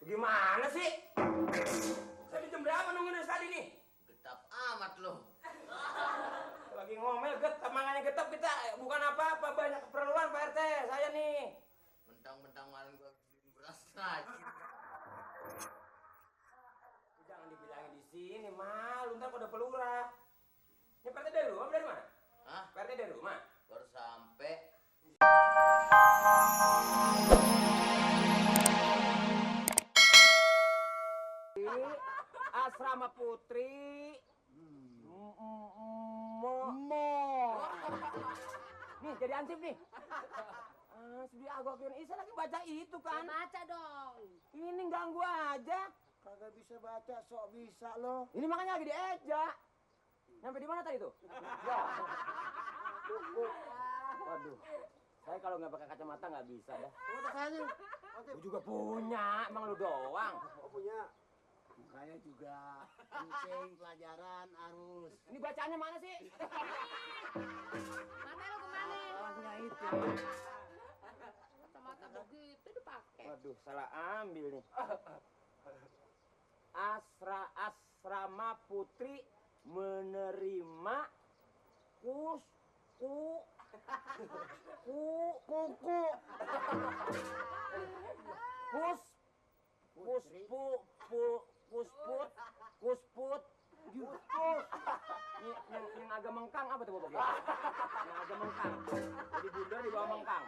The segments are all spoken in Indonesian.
Gimana sih? Saya di jam berapa nunggu dari tadi nih? Getap amat lo. Lagi ngomel getap, makanya getap kita bukan apa-apa, banyak keperluan Pak RT, saya nih. Mentang-mentang kemarin gua beliin beras aja. Jangan dibilangin di sini, malu ntar kode pelurah. Ini Pak RT dari rumah dari mana? Hah? Pak RT dari rumah? Baru sampai. Asrama Putri. Nih jadi ansip nih. Sudah agak Isa lagi baca itu kan? Ya, baca dong. Ini ganggu aja. Kagak bisa baca, sok bisa lo. Ini makanya lagi dieja. Nyampe di mana tadi tuh? Ya. Waduh. Saya kalau nggak pakai kacamata nggak bisa dah. Kacamata saya nih. Gue juga punya, emang lu doang. Oh punya. Saya juga penting pelajaran harus. Ini bacaannya mana sih? Mana lo kemana? Salahnya itu. Kacamata begitu dipakai. Waduh, salah ambil nih. Asrama Putri menerima kuku kusput yang agak mengkang apa tuh Bobo? Yang agak mengkang. Jadi bunda di bawah mengkang.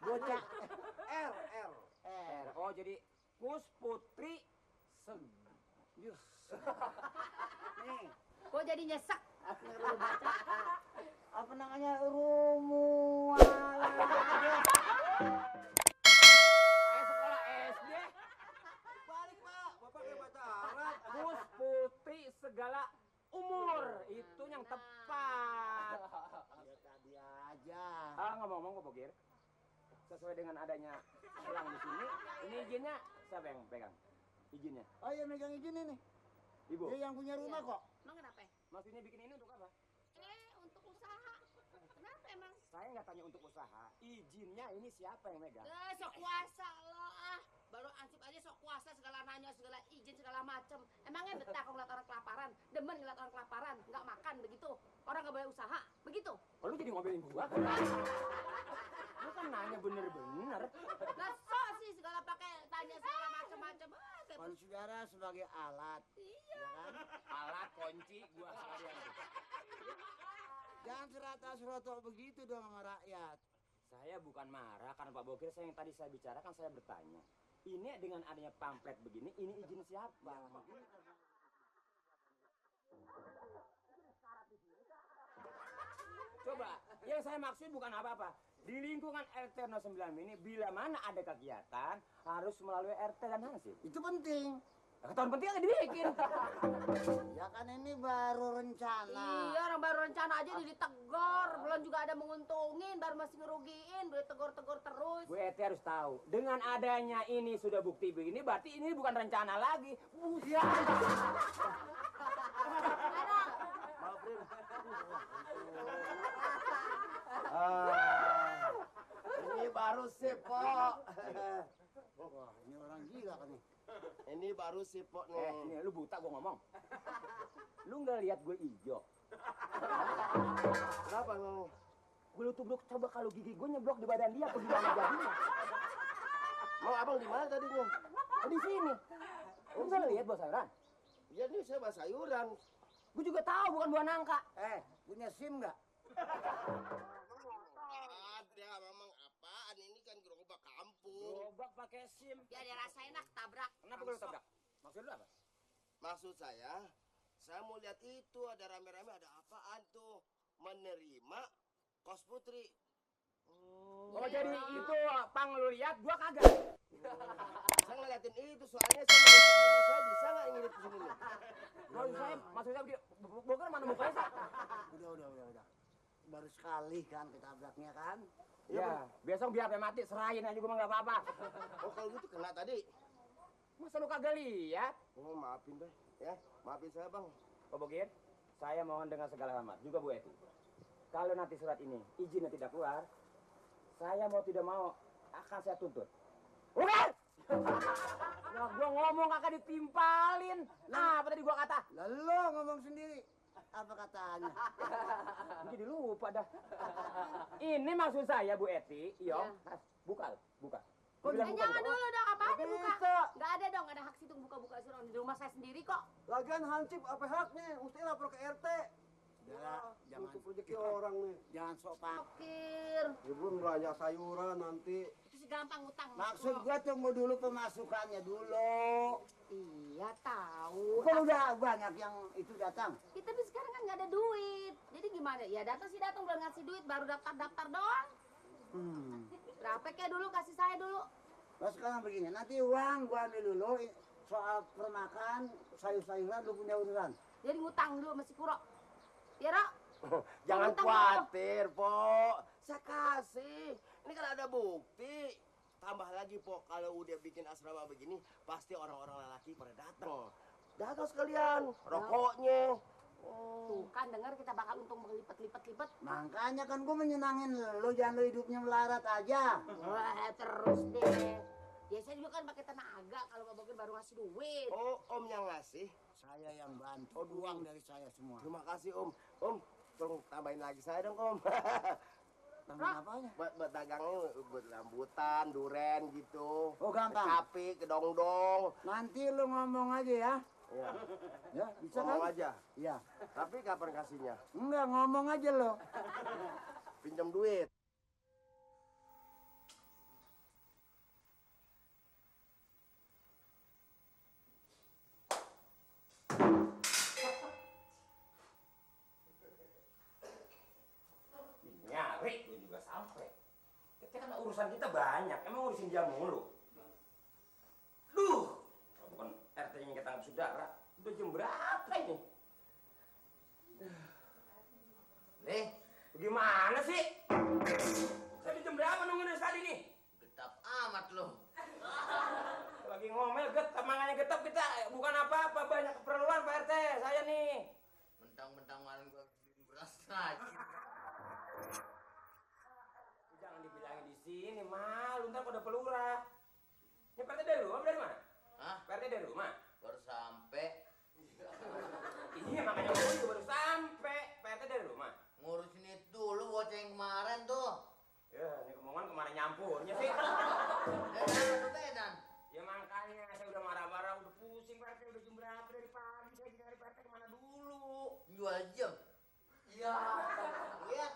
Bocah R. Oh jadi Kusputri Yus. Nih, Kok jadi nyesek? baru baca. Apa namanya rumuan? sekolah SD. Balik Pak, Bapak kayak baca Arab. Kusputri segala umur itu yang tepat. Ya tadi aja. Ngomong-ngomong Bogir, sesuai dengan adanya selang di sini, ini izinnya siapa yang pegang? Izinnya? Oh iya megang izin ini. Ibu. Dia yang punya rumah kok. Emang kenapa? Maksudnya bikin ini untuk apa? Untuk usaha. Kenapa emang? Saya nggak tanya untuk usaha. Izinnya ini siapa yang megang? Sok kuasa lo ah. Baru ansip aja sok kuasa segala nanya, segala izin, segala macem. Emangnya betah kalau ngeliat orang kelaparan? Demen ngeliat orang kelaparan, nggak makan begitu. Orang nggak boleh usaha, begitu. Lu jadi ngomelin gua? Lu kan nanya bener-bener. Lah sok sih segala pakai tanya segala macem-macem. Kan saudara sebagai alat. Iya. Ya kan? Alat kunci gua sekalian. Jangan serata-serata begitu dong sama rakyat. Saya bukan marah karena Pak Bokir yang tadi saya bicarakan saya bertanya. Ini dengan adanya pamflet begini, ini izin siapa? Coba, yang saya maksud bukan apa-apa. Di lingkungan RT 09 ini, bila mana ada kegiatan, harus melalui RT dan Hansip. Itu penting. Tahun penting aja dibikin. Ya kan ini baru rencana. Iya, orang baru rencana aja ditegor. Belum juga ada menguntungin, baru masih ngerugiin. Boleh tegor-tegor terus. Bu Eti harus tahu, dengan adanya ini sudah bukti begini, berarti ini bukan rencana lagi. Ya. Ini baru sih, Pok. Wah, ini orang gila kan nih. Ini baru sih, Pok nih. Ini lu buta gua ngomong. Lu nggak lihat gue hijau? Kenapa ngomong? Gue lu tubruk, coba kalau gigi gue nyeblok di badan dia, apa gimana jadinya? Mau abang di mana tadinya? Oh, di sini. Lu nggak lihat bos sayuran? Ya ini saya bahas sayuran. Gue juga tahu bukan buah nangka. Punya SIM nggak? Ada, memang apaan? Ini kan gerobak kampung. Gerobak pakai SIM. Ya dia rasain nak tabrak. Kenapa gue tabrak? Maksud lu apa? Maksud saya mau lihat itu ada rame-rame, ada apaan tuh? Menerima kos putri. Oh, jadi itu pang lu lihat, gua kagak. Saya ngeliatin itu, soalnya saya mau ngintip diri saya, bisa nggak nginep di sini nih? Maksud saya dia Bogor mana mukanya sih? Udah. Baru sekali kan ketabraknya kan. Ya, besok biar sampai mati serahin aja gua mah nggak apa-apa. Oh kalau gitu kena tadi. Masa lu kagak lihat? Oh maafin deh, ya maafin saya bang. Pak Bogir, saya mohon dengan segala hormat, juga Bu Eti. Kalau nanti surat ini izinnya tidak keluar, saya mau tidak mau akan saya tuntut. Bukan! Nah, gua ngomong kakak ditimpalin. Nah, apa tadi gua kata? Lalu ngomong sendiri. Apa katanya? Gua jadi lupa dah. Ini maksud saya Bu Eti, Iyong. Buka. Gua bilang buka, Jangan buka. dulu dong, apa aja buka. Bisa. Nggak ada dong, nggak ada hak situ buka-buka suruh di rumah saya sendiri kok. Lagian hansip apa haknya? Mesti lapor ke RT. Jangan tutup rezeki orang nih. Jangan sok pak. Fakir. Ibu belanja sayuran nanti. Itu sih gampang utang. Maksud gua tunggu dulu pemasukannya dulu. Iya tahu. Kan udah banyak yang itu datang. Kita tapi sekarang kan nggak ada duit. Jadi gimana? Ya datang sih datang belum ngasih duit, baru daftar doang. Berapa kayak dulu kasih saya dulu. Nah sekarang begini, nanti uang gua ambil dulu soal permakan sayur-sayuran lu punya urusan. Jadi ngutang dulu masih Kuro. Ya, Rok? Jangan Ngutang khawatir, Po. Saya kasih. Ini kan ada bukti. Tambah lagi, Po, kalau udah bikin asrama begini, pasti orang-orang lelaki pada datang. Datang sekalian, rokoknya. Tuh kan dengar kita bakal untung berlipat-lipat. Makanya kan gua menyenangin lu, jangan lu hidupnya melarat aja. Wah, terus deh. Biasanya juga kan pakai tenaga kalau Pak Bogir baru ngasih duit. Oh, Om yang ngasih. Saya yang bantu, uang dari saya semua. Terima kasih, Om. Om, tolong tambahin lagi saya dong, Om. Tambah apanya? buat dagangnya, buat rambutan, duren gitu. Oh, gampang. Kecapi, kedongdong. Nanti lu ngomong aja ya. Ya, Ya, bisa ngomong kan? aja. Iya. Tapi kapan kasihnya? Enggak, ngomong aja lo. Pinjam duit. Nyari lu juga sampai. Kita kan urusan kita banyak, emang urusin dia mulu. Duh, kalau bukan RT yang kita anggap saudara, udah jam berapa ini? Nih, Bagaimana sih? Tadi jam berapa nungguin dari tadi nih? getap amat lo. Lagi ngomel getap, makanya getap kita bukan apa-apa, banyak keperluan Pak RT, saya nih. Mentang-mentang kemarin gua beliin beras aja. Jangan dibilangin di sini, malu ntar pada pelurah. Ini Pak RT dari rumah, dari mana? Hah? Pak RT dari rumah? Baru sampai Iya, makanya gue juga baru sampai. Pak RT dari rumah. ngurusin itu dulu bocah yang kemarin tuh. Ya, ini omongan kemarin nyampurnya sih. Bedan. Ya makanya saya udah marah-marah, udah pusing Pak RT, udah jam berapa dari pagi saya nyari Pak RT kemana dulu. Jual jam. Iya. Lihat.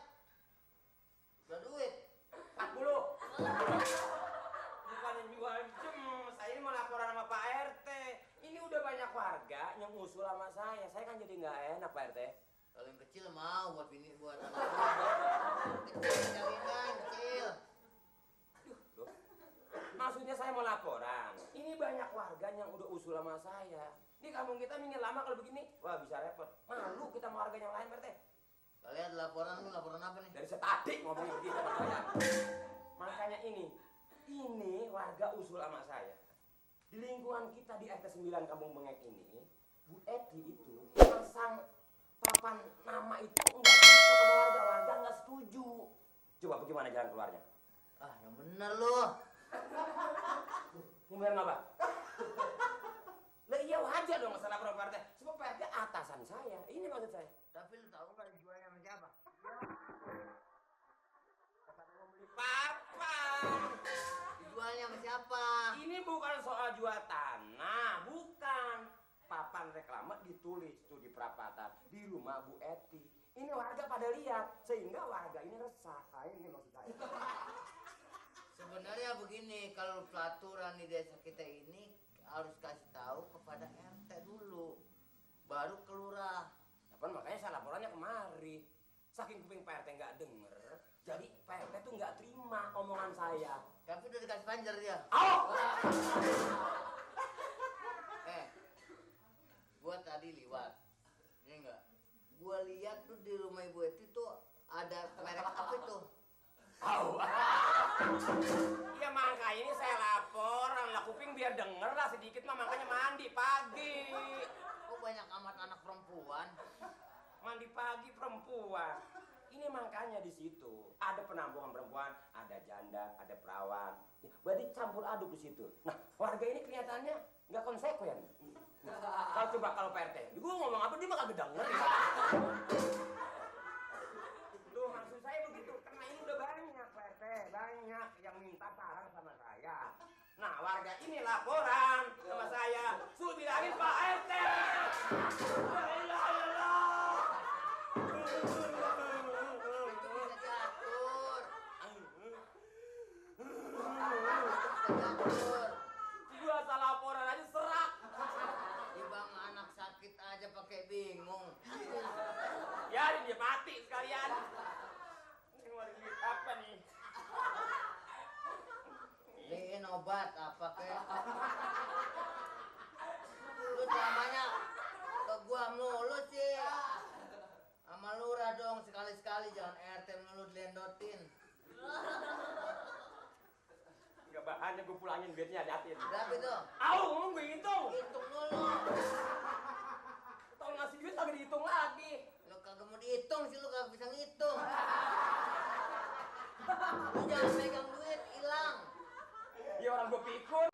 Udah duit. 40. Bukan jual jam, saya ini mau laporan sama Pak RT. Ini udah banyak warga yang usul sama saya kan jadi nggak enak Pak RT. Kalau yang kecil mau buat bini buat anak. Kecil jawingan kecil. Loh, maksudnya saya mau laporan. Ini banyak warga yang udah usul sama saya. Di kampung kita minggu lama kalau begini, wah bisa repot. Malu kita mau warga yang lain Pak RT. Kalian laporan lu laporan apa nih? Dari setadi ngomongnya begitu sama saya. Makanya ini warga usul sama saya. Di lingkungan kita di RT 9 Kampung Bengek ini, Bu Eti itu pasang papan nama itu enggak setuju sama warga enggak setuju. Coba bagaimana jalan keluarnya? Ah, yang bener lu. Ngomong apa? Lah iya wajar dong masalah pro Pak RT. Sebab Pak RT atasan saya. Ini maksud saya. Tapi lu tahu nggak dijualnya sama siapa? Papan. Dijualnya sama siapa? Ini bukan soal jual tanah, bukan. Papan reklame ditulis tuh di perapatan di rumah Bu Eti. Ini warga pada lihat sehingga warga ini resah. Ini maksud saya. Sebenarnya begini, kalau pelaturan di desa kita ini harus kasih tahu kepada RT dulu, baru ke lurah. Apa makanya saya laporannya kemari. Saking kuping Pak RT nggak denger, jadi Pak RT tuh nggak terima omongan saya. Tapi udah dikasih panjer dia. Gua tadi liwat, ini enggak? Gua lihat tuh di rumah Ibu Eti tuh ada merek apa itu? Iya makanya ini saya lapor, lah kuping biar denger lah sedikit mah makanya mandi pagi. Kok banyak amat anak perempuan? Mandi pagi perempuan. ini makanya di situ ada penampungan perempuan, ada janda, ada perawan. Ya, berarti campur aduk di situ. Nah, warga ini kelihatannya nggak konsekuen. Kau coba kalau Pak RT, gue ngomong apa dia mah kagak denger. Tuh maksud saya begitu, karena ini udah banyak Pak RT, banyak yang minta saran sama saya. Nah, warga ini laporan sama saya, suruh bilangin Pak RT. La ilaha illallah. Itu bisa diatur. Gua salah laporan aja serak. Bang anak sakit aja pakai bingung. Ya, dia mati sekalian. Ini mau duit apa nih? Beliin obat apa kek? Lu namanya ke gua melulu sih. Sama lurah dong sekali-sekali, jangan RT melulu dilendotin. Enggak bahannya gue pulangin duitnya hati-hati. Berapa itu? Au, ngomong gue hitung. Hitung dulu. Kalau ngasih duit kagak dihitung lagi. Lu kagak mau dihitung sih, lu kagak bisa ngitung. Lu jangan megang duit, hilang. Ya orang gue pikun.